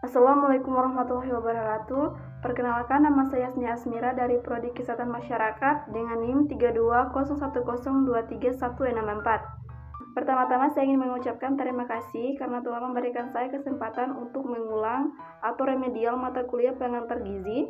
Assalamualaikum warahmatullahi wabarakatuh. Perkenalkan, nama saya Asnia Asmira dari Prodi Kesehatan Masyarakat dengan NIM 3201023164. Pertama-tama saya ingin mengucapkan terima kasih karena telah memberikan saya kesempatan untuk mengulang atau remedial mata kuliah pengantar gizi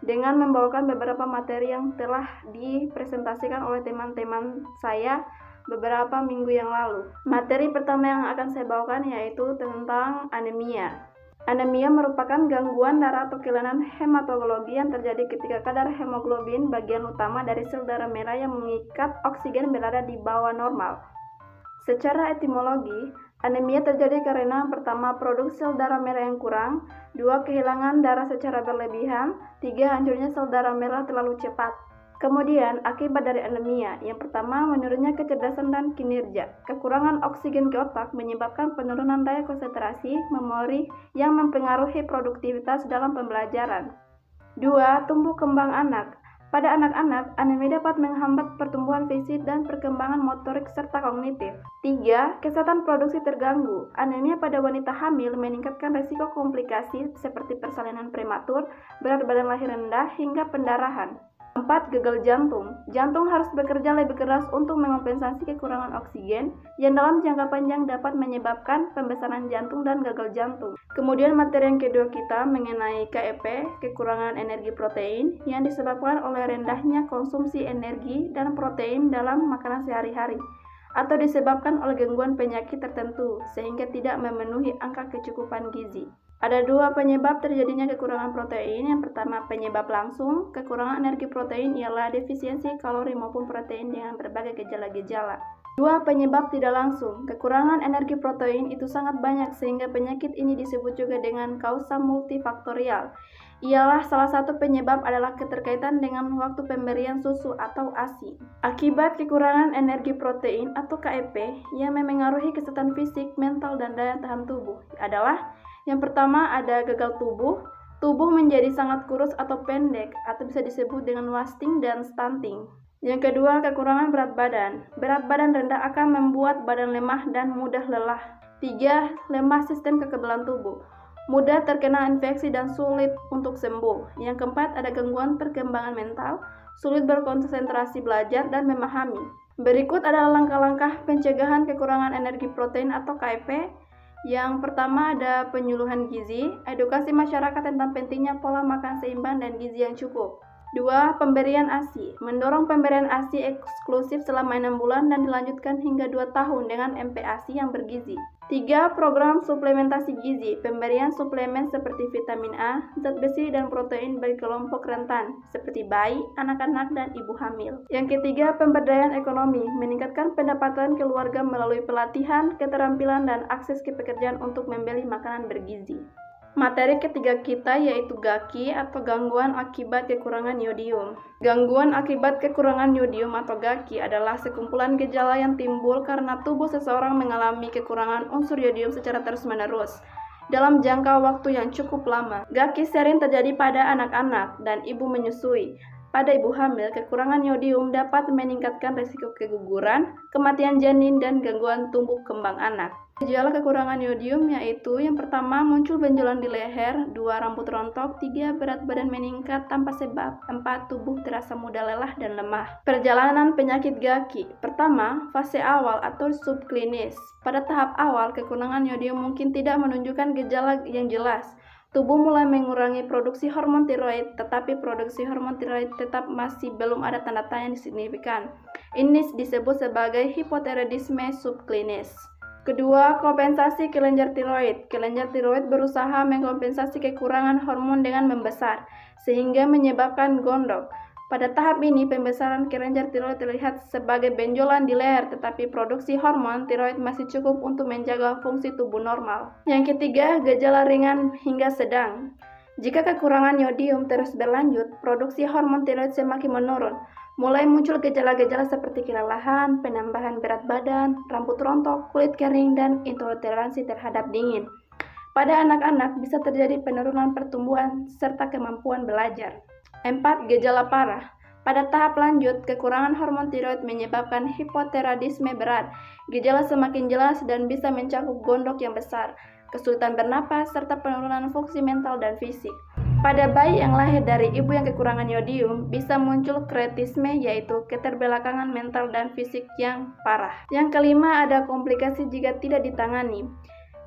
dengan membawakan beberapa materi yang telah dipresentasikan oleh teman-teman saya beberapa minggu yang lalu. Materi pertama yang akan saya bawakan yaitu tentang anemia. Anemia merupakan gangguan darah atau kelainan hematologi yang terjadi ketika kadar hemoglobin bagian utama dari sel darah merah yang mengikat oksigen berada di bawah normal. Secara etimologi, anemia terjadi karena pertama, produksi sel darah merah yang kurang, 2, kehilangan darah secara berlebihan, 3, hancurnya sel darah merah terlalu cepat. Kemudian, akibat dari anemia, yang pertama, menurunnya kecerdasan dan kinerja. Kekurangan oksigen ke otak menyebabkan penurunan daya konsentrasi, memori, yang mempengaruhi produktivitas dalam pembelajaran. 2, tumbuh kembang anak. Pada anak-anak, anemia dapat menghambat pertumbuhan fisik dan perkembangan motorik serta kognitif. 3, kesehatan produksi terganggu. Anemia pada wanita hamil meningkatkan risiko komplikasi seperti persalinan prematur, berat badan lahir rendah, hingga pendarahan. 4, gagal jantung. Jantung harus bekerja lebih keras untuk mengompensasi kekurangan oksigen yang dalam jangka panjang dapat menyebabkan pembesaran jantung dan gagal jantung. Kemudian materi yang kedua kita mengenai KEP, kekurangan energi protein, yang disebabkan oleh rendahnya konsumsi energi dan protein dalam makanan sehari-hari, atau disebabkan oleh gangguan penyakit tertentu sehingga tidak memenuhi angka kecukupan gizi. Ada 2 penyebab terjadinya kekurangan protein. Yang pertama, penyebab langsung. Kekurangan energi protein ialah defisiensi kalori maupun protein dengan berbagai gejala-gejala. 2, penyebab tidak langsung. Kekurangan energi protein itu sangat banyak sehingga penyakit ini disebut juga dengan kausa multifaktorial. Ialah salah satu penyebab adalah keterkaitan dengan waktu pemberian susu atau ASI. Akibat kekurangan energi protein atau KEP yang memengaruhi kesehatan fisik, mental, dan daya tahan tubuh adalah yang pertama, ada gagal tubuh. Tubuh menjadi sangat kurus atau pendek, atau bisa disebut dengan wasting dan stunting. Yang kedua, kekurangan berat badan. Berat badan rendah akan membuat badan lemah dan mudah lelah. 3, lemah sistem kekebalan tubuh. Mudah terkena infeksi dan sulit untuk sembuh. Yang keempat, ada gangguan perkembangan mental, sulit berkonsentrasi belajar dan memahami. Berikut adalah langkah-langkah pencegahan kekurangan energi protein atau KEP. Yang pertama ada penyuluhan gizi, edukasi masyarakat tentang pentingnya pola makan seimbang dan gizi yang cukup. 2, pemberian ASI, mendorong pemberian ASI eksklusif selama 6 bulan dan dilanjutkan hingga 2 tahun dengan MPASI yang bergizi. 3, program suplementasi gizi, pemberian suplemen seperti vitamin A, zat besi dan protein bagi kelompok rentan, seperti bayi, anak-anak, dan ibu hamil. Yang ketiga, pemberdayaan ekonomi, meningkatkan pendapatan keluarga melalui pelatihan, keterampilan, dan akses ke pekerjaan untuk membeli makanan bergizi. Materi ketiga kita yaitu GAKI atau gangguan akibat kekurangan yodium. Gangguan akibat kekurangan yodium atau GAKI adalah sekumpulan gejala yang timbul karena tubuh seseorang mengalami kekurangan unsur yodium secara terus-menerus dalam jangka waktu yang cukup lama. GAKI sering terjadi pada anak-anak dan ibu menyusui. Pada ibu hamil, kekurangan yodium dapat meningkatkan risiko keguguran, kematian janin, dan gangguan tumbuh kembang anak. Gejala kekurangan yodium yaitu yang pertama, muncul benjolan di leher, 2, rambut rontok, 3, berat badan meningkat tanpa sebab, 4, tubuh terasa mudah lelah dan lemah. Perjalanan penyakit GAKI. Pertama, fase awal atau subklinis. Pada tahap awal, kekurangan yodium mungkin tidak menunjukkan gejala yang jelas. Tubuh mulai mengurangi produksi hormon tiroid, tetapi produksi hormon tiroid tetap masih belum ada tanda-tanda yang signifikan. Ini disebut sebagai hipotiroidisme subklinis. Kedua, kompensasi kelenjar tiroid. Kelenjar tiroid berusaha mengkompensasi kekurangan hormon dengan membesar, sehingga menyebabkan gondok. Pada tahap ini, pembesaran kelenjar tiroid terlihat sebagai benjolan di leher, tetapi produksi hormon tiroid masih cukup untuk menjaga fungsi tubuh normal. Yang ketiga, gejala ringan hingga sedang. Jika kekurangan yodium terus berlanjut, produksi hormon tiroid semakin menurun. Mulai muncul gejala-gejala seperti kelelahan, penambahan berat badan, rambut rontok, kulit kering, dan intoleransi terhadap dingin. Pada anak-anak bisa terjadi penurunan pertumbuhan serta kemampuan belajar. 4, gejala parah. Pada tahap lanjut, kekurangan hormon tiroid menyebabkan hipotiroidisme berat. Gejala semakin jelas dan bisa mencakup gondok yang besar. kesulitan bernapas, serta penurunan fungsi mental dan fisik. Pada bayi yang lahir dari ibu yang kekurangan yodium, bisa muncul kreatisme, yaitu keterbelakangan mental dan fisik yang parah. Yang kelima, ada komplikasi jika tidak ditangani.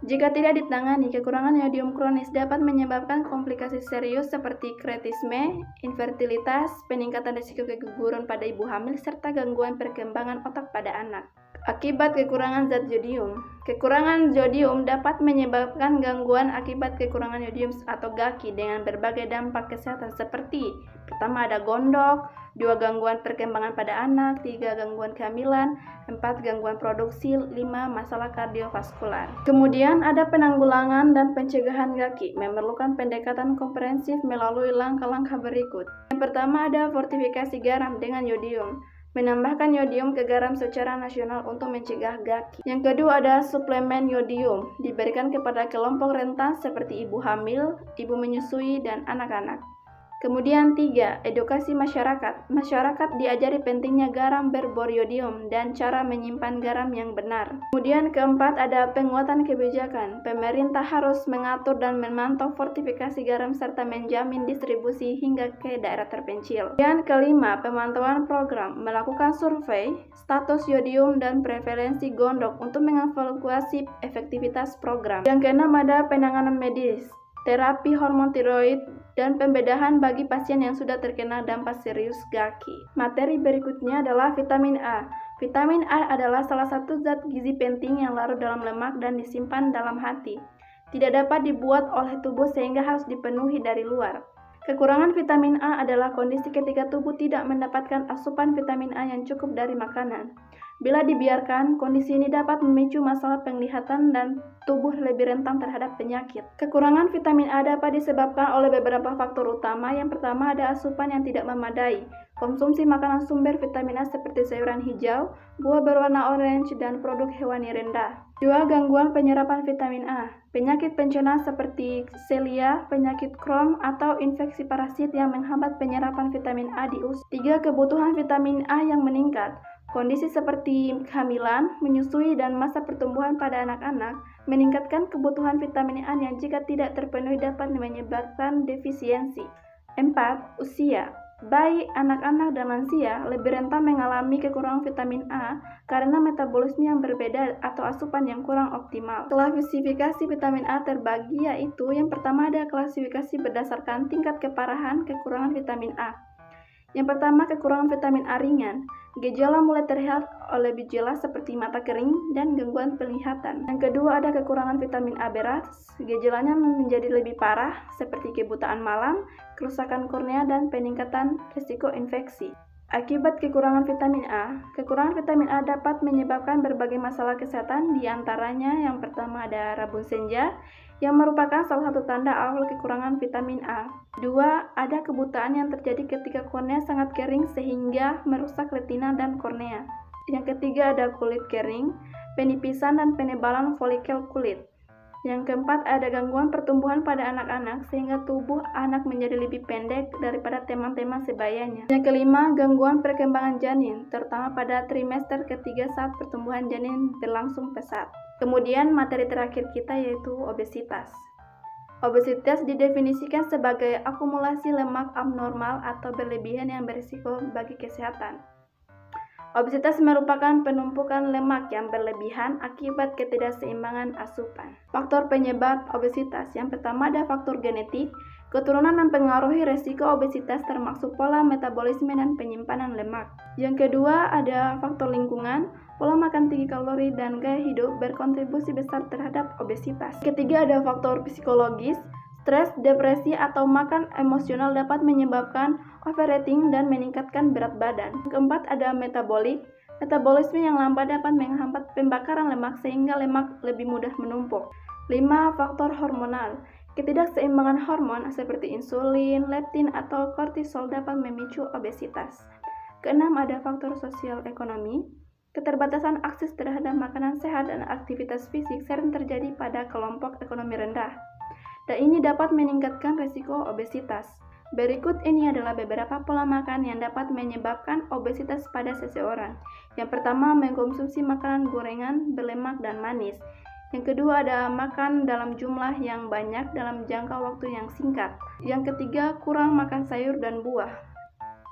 Jika tidak ditangani, kekurangan yodium kronis dapat menyebabkan komplikasi serius seperti kreatisme, infertilitas, peningkatan risiko keguguran pada ibu hamil, serta gangguan perkembangan otak pada anak. Akibat kekurangan zat yodium. Kekurangan yodium dapat menyebabkan gangguan akibat kekurangan yodium atau GAKI dengan berbagai dampak kesehatan seperti: pertama, ada gondok; 2, gangguan perkembangan pada anak; 3, gangguan kehamilan; 4, gangguan produksi; 5, masalah kardiovaskular. Kemudian ada penanggulangan dan pencegahan GAKI, memerlukan pendekatan komprehensif melalui langkah-langkah berikut. Yang pertama, ada fortifikasi garam dengan yodium, menambahkan yodium ke garam secara nasional untuk mencegah GAKI. Yang kedua, ada suplemen yodium, diberikan kepada kelompok rentan seperti ibu hamil, ibu menyusui, dan anak-anak. Kemudian 3, edukasi masyarakat. Masyarakat diajari pentingnya garam berboriodium dan cara menyimpan garam yang benar. Kemudian keempat, ada penguatan kebijakan. Pemerintah harus mengatur dan memantau fortifikasi garam serta menjamin distribusi hingga ke daerah terpencil. Dan kelima, pemantauan program. Melakukan survei, status yodium dan prevalensi gondok untuk mengevaluasi efektivitas program. Yang keenam, ada penanganan medis, terapi hormon tiroid, dan pembedahan bagi pasien yang sudah terkena dampak serius GAKI. Materi berikutnya adalah vitamin A. Vitamin A adalah salah satu zat gizi penting yang larut dalam lemak dan disimpan dalam hati. Tidak dapat dibuat oleh tubuh sehingga harus dipenuhi dari luar. Kekurangan vitamin A adalah kondisi ketika tubuh tidak mendapatkan asupan vitamin A yang cukup dari makanan. Bila dibiarkan, kondisi ini dapat memicu masalah penglihatan dan tubuh lebih rentan terhadap penyakit. Kekurangan vitamin A dapat disebabkan oleh beberapa faktor utama. Yang pertama, ada asupan yang tidak memadai. Konsumsi makanan sumber vitamin A seperti sayuran hijau, buah berwarna orange, dan produk hewani rendah. 2, gangguan penyerapan vitamin A. Penyakit pencernaan seperti selia, penyakit Crohn, atau infeksi parasit yang menghambat penyerapan vitamin A di usus. 3, kebutuhan vitamin A yang meningkat. Kondisi seperti kehamilan, menyusui, dan masa pertumbuhan pada anak-anak meningkatkan kebutuhan vitamin A yang jika tidak terpenuhi dapat menyebabkan defisiensi. 4, usia. Bayi, anak-anak, dan lansia lebih rentan mengalami kekurangan vitamin A karena metabolisme yang berbeda atau asupan yang kurang optimal. Klasifikasi vitamin A terbagi, yaitu yang pertama, ada klasifikasi berdasarkan tingkat keparahan kekurangan vitamin A. Yang pertama, kekurangan vitamin A ringan. Gejala mulai terlihat oleh gejala seperti mata kering dan gangguan penglihatan. Yang kedua, ada kekurangan vitamin A berat. Gejalanya menjadi lebih parah seperti kebutaan malam, kerusakan kornea, dan peningkatan risiko infeksi. Akibat kekurangan vitamin A, kekurangan vitamin A dapat menyebabkan berbagai masalah kesehatan, di antaranya yang pertama ada rabun senja, yang merupakan salah satu tanda awal kekurangan vitamin A. 2, ada kebutaan yang terjadi ketika kornea sangat kering sehingga merusak retina dan kornea. Yang ketiga, ada kulit kering, penipisan, dan penebalan folikel kulit. Yang keempat, ada gangguan pertumbuhan pada anak-anak sehingga tubuh anak menjadi lebih pendek daripada teman-teman sebayanya. Yang kelima, gangguan perkembangan janin, terutama pada trimester ketiga saat pertumbuhan janin berlangsung pesat. Kemudian materi terakhir kita yaitu obesitas. Obesitas didefinisikan sebagai akumulasi lemak abnormal atau berlebihan yang berisiko bagi kesehatan. Obesitas merupakan penumpukan lemak yang berlebihan akibat ketidakseimbangan asupan. Faktor penyebab obesitas. Yang pertama, ada faktor genetik. Keturunan mempengaruhi resiko obesitas termasuk pola metabolisme dan penyimpanan lemak. Yang kedua, ada faktor lingkungan. Pola makan tinggi kalori dan gaya hidup berkontribusi besar terhadap obesitas. Ketiga, ada faktor psikologis. Stres, depresi, atau makan emosional dapat menyebabkan overeating dan meningkatkan berat badan. Keempat, ada metabolik. Metabolisme yang lambat dapat menghambat pembakaran lemak sehingga lemak lebih mudah menumpuk. 5, faktor hormonal. Ketidakseimbangan hormon seperti insulin, leptin, atau kortisol dapat memicu obesitas. Keenam, ada faktor sosial ekonomi. Keterbatasan akses terhadap makanan sehat dan aktivitas fisik sering terjadi pada kelompok ekonomi rendah. Dan ini dapat meningkatkan risiko obesitas. Berikut ini adalah beberapa pola makan yang dapat menyebabkan obesitas pada seseorang. Yang pertama, mengkonsumsi makanan gorengan, berlemak, dan manis. Yang kedua ada makan dalam jumlah yang banyak dalam jangka waktu yang singkat. Yang ketiga, kurang makan sayur dan buah.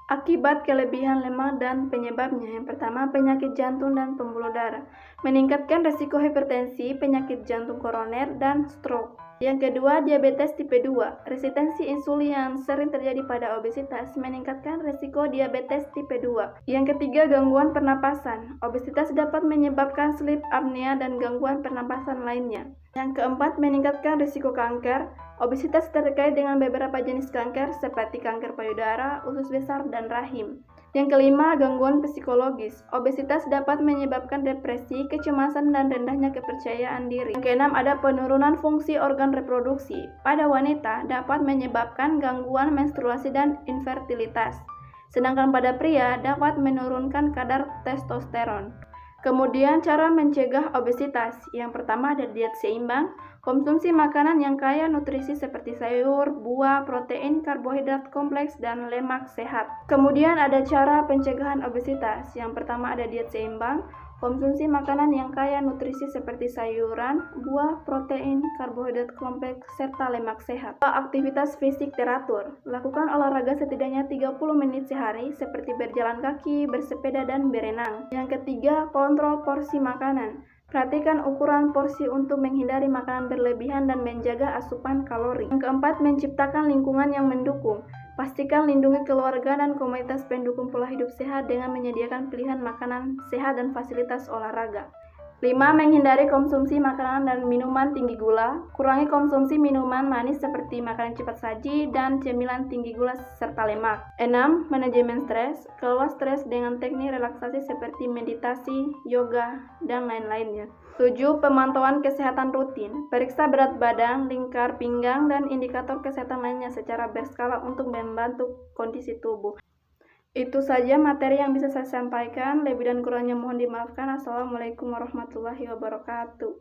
Akibat kelebihan lemak dan penyebabnya. Yang pertama, penyakit jantung dan pembuluh darah. Meningkatkan resiko hipertensi, penyakit jantung koroner, dan stroke. Yang kedua, diabetes tipe 2. Resistensi insulin yang sering terjadi pada obesitas meningkatkan resiko diabetes tipe 2. Yang ketiga, gangguan pernapasan. Obesitas dapat menyebabkan sleep apnea dan gangguan pernapasan lainnya. Yang keempat, meningkatkan risiko kanker. Obesitas terkait dengan beberapa jenis kanker seperti kanker payudara, usus besar, dan rahim. Yang kelima, gangguan psikologis. Obesitas dapat menyebabkan depresi, kecemasan, dan rendahnya kepercayaan diri. Yang keenam, ada penurunan fungsi organ reproduksi. Pada wanita, dapat menyebabkan gangguan menstruasi dan infertilitas. Sedangkan pada pria, dapat menurunkan kadar testosteron. Kemudian cara mencegah obesitas. Yang pertama ada diet seimbang, konsumsi makanan yang kaya nutrisi seperti sayur, buah, protein, karbohidrat kompleks, dan lemak sehat. Kemudian ada cara pencegahan obesitas. Yang pertama ada diet seimbang, konsumsi makanan yang kaya nutrisi seperti sayuran, buah, protein, karbohidrat kompleks, serta lemak sehat. Aktivitas fisik teratur. Lakukan olahraga setidaknya 30 menit sehari seperti berjalan kaki, bersepeda, dan berenang. Yang ketiga, kontrol porsi makanan. Perhatikan ukuran porsi untuk menghindari makanan berlebihan dan menjaga asupan kalori. Yang keempat, menciptakan lingkungan yang mendukung. Pastikan lindungi keluarga dan komunitas pendukung pola hidup sehat dengan menyediakan pilihan makanan sehat dan fasilitas olahraga. 5. Menghindari konsumsi makanan dan minuman tinggi gula. Kurangi konsumsi minuman manis seperti makanan cepat saji dan cemilan tinggi gula serta lemak. 6. Manajemen stres. Kelola stres dengan teknik relaksasi seperti meditasi, yoga, dan lain-lainnya. 7. Pemantauan kesehatan rutin. Periksa berat badan, lingkar pinggang, dan indikator kesehatan lainnya secara berskala untuk membantu kondisi tubuh. Itu saja materi yang bisa saya sampaikan. Lebih dan kurangnya mohon dimaafkan. Assalamualaikum warahmatullahi wabarakatuh.